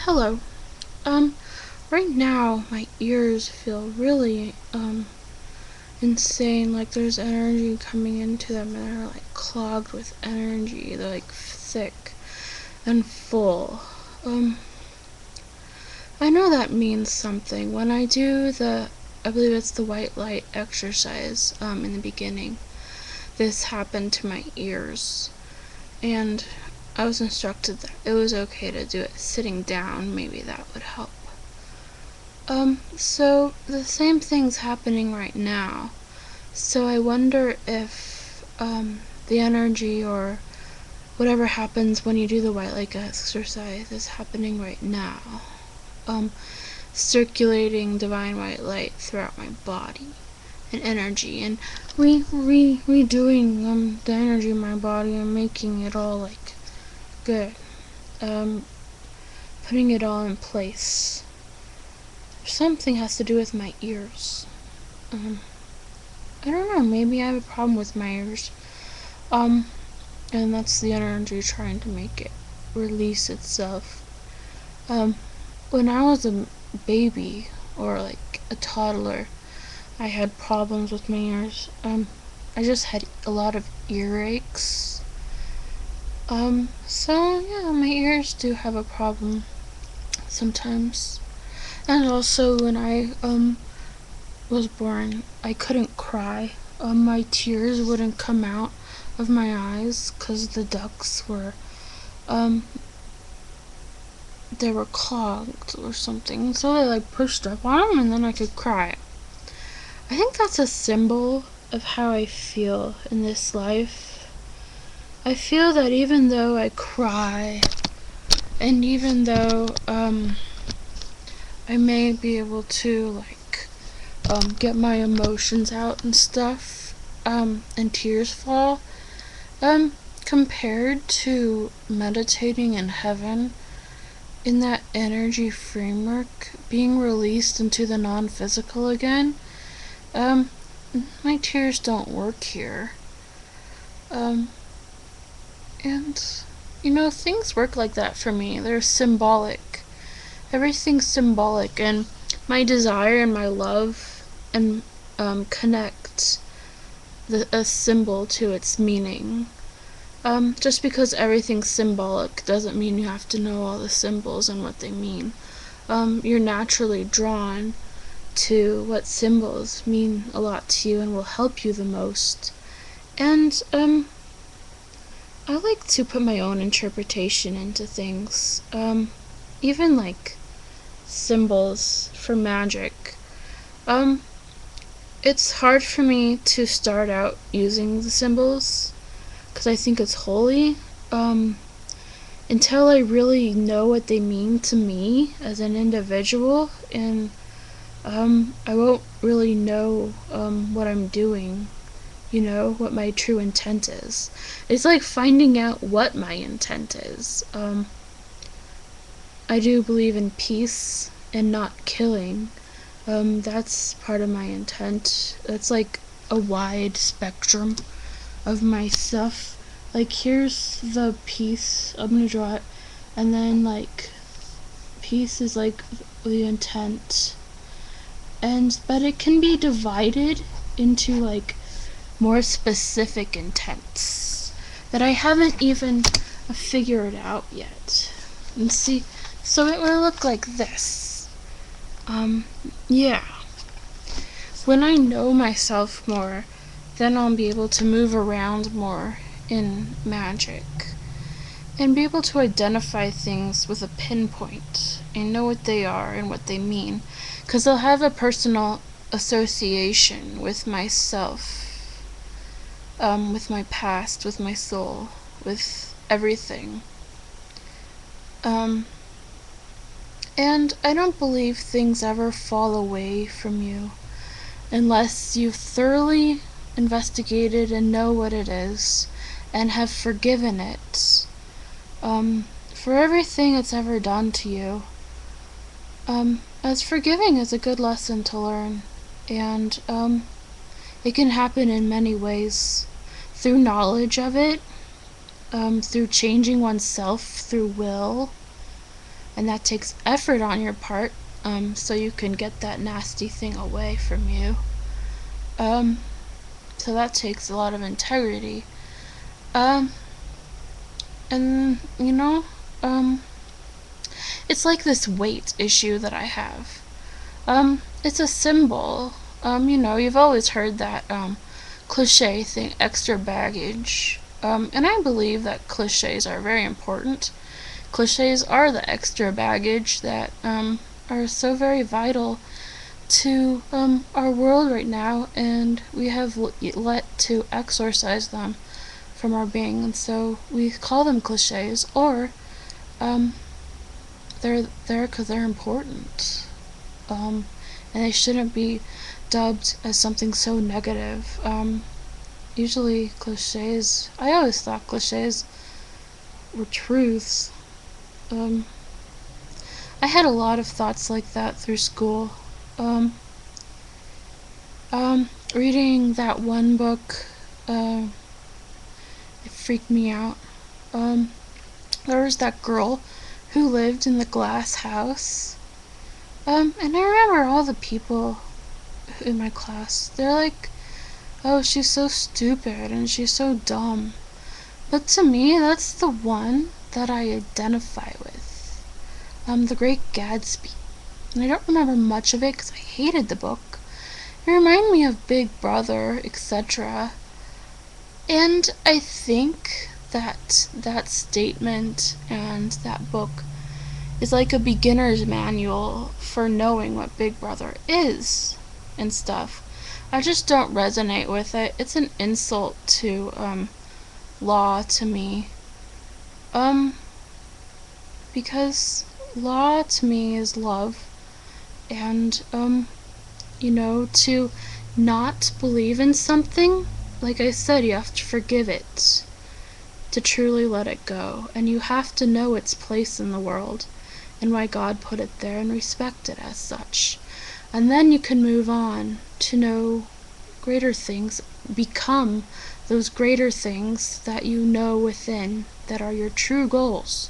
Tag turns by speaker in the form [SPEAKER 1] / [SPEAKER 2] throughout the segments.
[SPEAKER 1] Hello. Um, right now my ears feel really insane. Like there's energy coming into them and they're like clogged with energy. They're like thick and full. Um, I know that means something. When I do I believe it's the white light exercise, in the beginning, this happened to my ears. And I was instructed that it was okay to do it sitting down. Maybe that would help. So the same thing's happening right now. So I wonder if, the energy or whatever happens when you do the white light exercise is happening right now. Circulating divine white light throughout my body and energy and redoing, the energy in my body and making it all, like, good. Putting it all in place. Something has to do with my ears. I don't know, maybe I have a problem with my ears. And that's the energy trying to make it release itself. When I was a baby, or like a toddler, I had problems with my ears. I just had a lot of earaches. So yeah, my ears do have a problem sometimes. And also when I, was born, I couldn't cry. My tears wouldn't come out of my eyes because the ducts were, they were clogged or something. So they like pushed up on them and then I could cry. I think that's a symbol of how I feel in this life. I feel that even though I cry, and even though, I may be able to, like, get my emotions out and stuff, and tears fall, compared to meditating in heaven, in that energy framework, being released into the non-physical again, my tears don't work here. And, things work like that for me. They're symbolic. Everything's symbolic, and my desire and my love and, connect a symbol to its meaning. Just because everything's symbolic doesn't mean you have to know all the symbols and what they mean. You're naturally drawn to what symbols mean a lot to you and will help you the most. And, I like to put my own interpretation into things. Even like symbols for magic. It's hard for me to start out using the symbols because I think it's holy. Until I really know what they mean to me as an individual, and I won't really know what I'm doing, what my true intent is. It's like finding out what my intent is. I do believe in peace and not killing. That's part of my intent. That's like a wide spectrum of my stuff. Like, here's the peace. I'm gonna draw it. And then, like, peace is like the intent. But it can be divided into, like, more specific intents that I haven't even figured out yet. And see, so it will look like this. Yeah. When I know myself more, then I'll be able to move around more in magic and be able to identify things with a pinpoint and know what they are and what they mean, because they'll have a personal association with myself, with my past, with my soul, with everything. And I don't believe things ever fall away from you unless you've thoroughly investigated and know what it is and have forgiven it, for everything it's ever done to you. As forgiving is a good lesson to learn, and it can happen in many ways. Through knowledge of it, through changing oneself through will, and that takes effort on your part, so you can get that nasty thing away from you. So that takes a lot of integrity. Um, and, it's like this weight issue that I have. It's a symbol. You've always heard that, cliche thing, extra baggage. And I believe that cliches are very important. Cliches are the extra baggage that, are so very vital to, our world right now, and we have let to exorcise them from our being, and so we call them cliches, or, um, they're there because they're important. And they shouldn't be dubbed as something so negative. Usually cliches, I always thought cliches were truths. Um, I had a lot of thoughts like that through school. Um, Reading that one book, it freaked me out. Um, there was that girl who lived in the glass house. And I remember all the people in my class. They're like, oh, she's so stupid and she's so dumb. But to me, that's the one that I identify with. The Great Gatsby. And I don't remember much of it because I hated the book. It reminded me of Big Brother, etc. And I think that that statement and that book is like a beginner's manual for knowing what Big Brother is and stuff. I just don't resonate with it. It's an insult to, law to me. Because law to me is love. And, to not believe in something, like I said, you have to forgive it to truly let it go. And you have to know its place in the world and why God put it there and respect it as such. And then you can move on to know greater things, become those greater things that you know within that are your true goals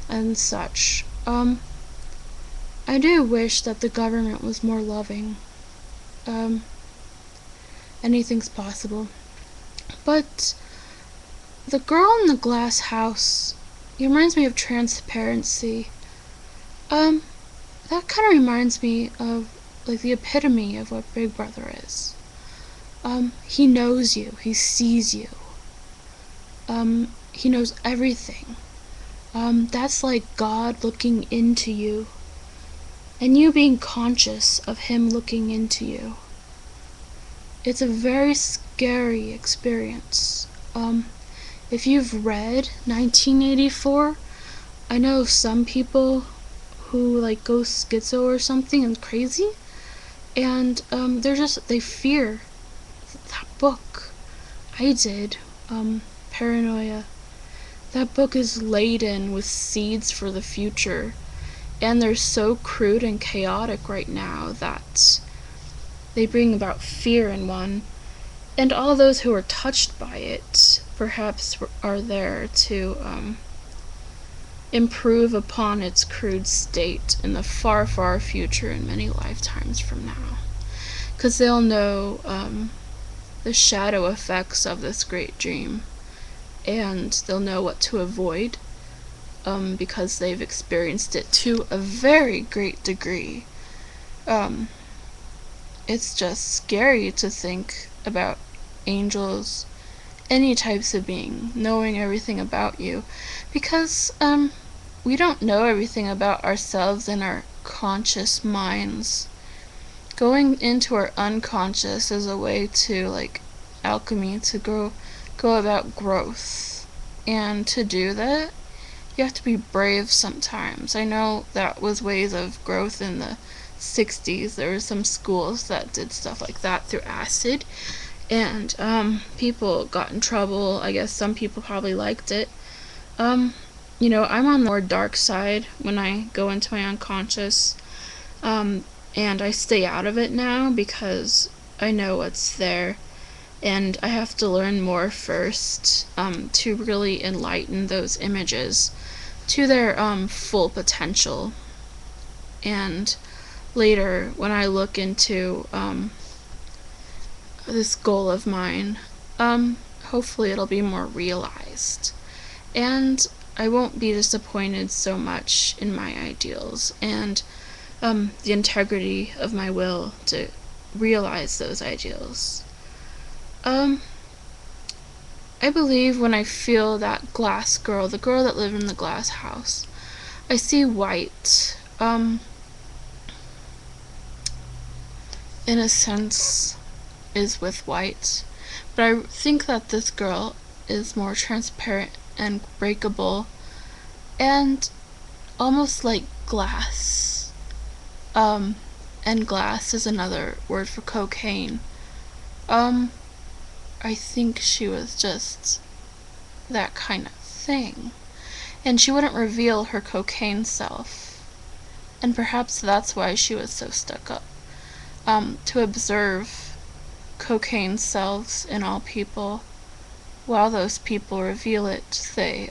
[SPEAKER 1] and such. I do wish that the government was more loving. Anything's possible. But the girl in the glass house, it reminds me of transparency. That kind of reminds me of, like, the epitome of what Big Brother is. He knows you. He sees you. He knows everything. That's like God looking into you, and you being conscious of Him looking into you. It's a very scary experience. If you've read 1984, I know some people who, like, go schizo or something and crazy, and they fear that book. I did. Paranoia. That book is laden with seeds for the future, and they're so crude and chaotic right now that they bring about fear in one, and all those who are touched by it perhaps are there to, improve upon its crude state in the far, far future in many lifetimes from now. Because they'll know, the shadow effects of this great dream, and they'll know what to avoid, because they've experienced it to a very great degree. It's just scary to think about angels, any types of being, knowing everything about you, because, we don't know everything about ourselves in our conscious minds. Going into our unconscious is a way to, like, alchemy, to go about growth. And to do that, you have to be brave sometimes. I know that was ways of growth in the 60s. There were some schools that did stuff like that through acid, and, people got in trouble. I guess some people probably liked it. I'm on the more dark side when I go into my unconscious, and I stay out of it now because I know what's there, and I have to learn more first, to really enlighten those images to their full potential. And later, when I look into this goal of mine, hopefully it'll be more realized. And I won't be disappointed so much in my ideals and the integrity of my will to realize those ideals. I believe when I feel that glass girl, the girl that lived in the glass house, I see white. In a sense, is with white. But I think that this girl is more transparent and breakable and almost like glass. And glass is another word for cocaine. I think she was just that kind of thing. And she wouldn't reveal her cocaine self. And perhaps that's why she was so stuck up. To observe cocaine selves in all people. While those people reveal it, they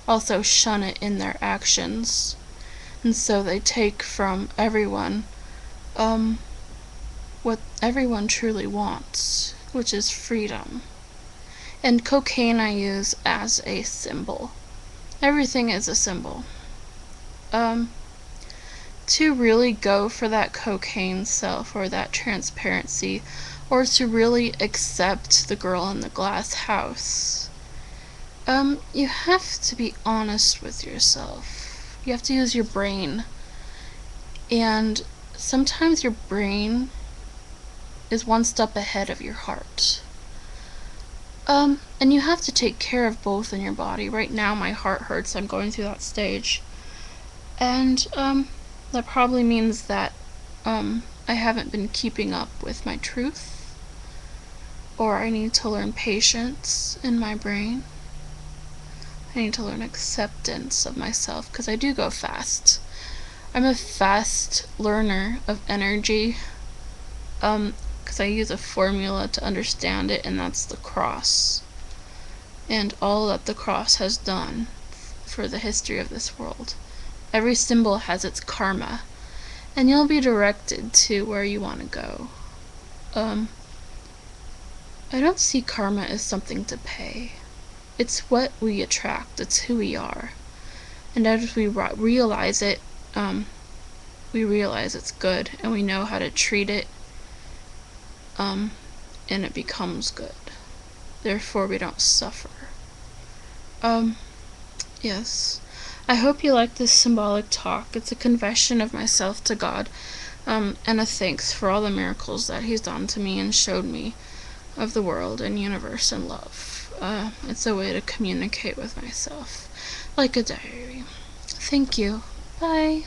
[SPEAKER 1] also shun it in their actions. And so they take from everyone what everyone truly wants, which is freedom. And cocaine I use as a symbol. Everything is a symbol. To really go for that cocaine self or that transparency, or to really accept the girl in the glass house, you have to be honest with yourself. You have to use your brain. And sometimes your brain is one step ahead of your heart. And you have to take care of both in your body. Right now my heart hurts. I'm going through that stage. And, that probably means that, I haven't been keeping up with my truth. Or I need to learn patience in my brain. I need to learn acceptance of myself, because I do go fast. I'm a fast learner of energy, because I use a formula to understand it, and that's the cross. And all that the cross has done for the history of this world. Every symbol has its karma, and you'll be directed to where you want to go. I don't see karma as something to pay. It's what we attract. It's who we are. And as we realize it, we realize it's good, and we know how to treat it, and it becomes good. Therefore, we don't suffer. Yes. I hope you like this symbolic talk. It's a confession of myself to God, and a thanks for all the miracles that He's done to me and showed me of the world and universe and love. It's a way to communicate with myself, like a diary. Thank you. Bye.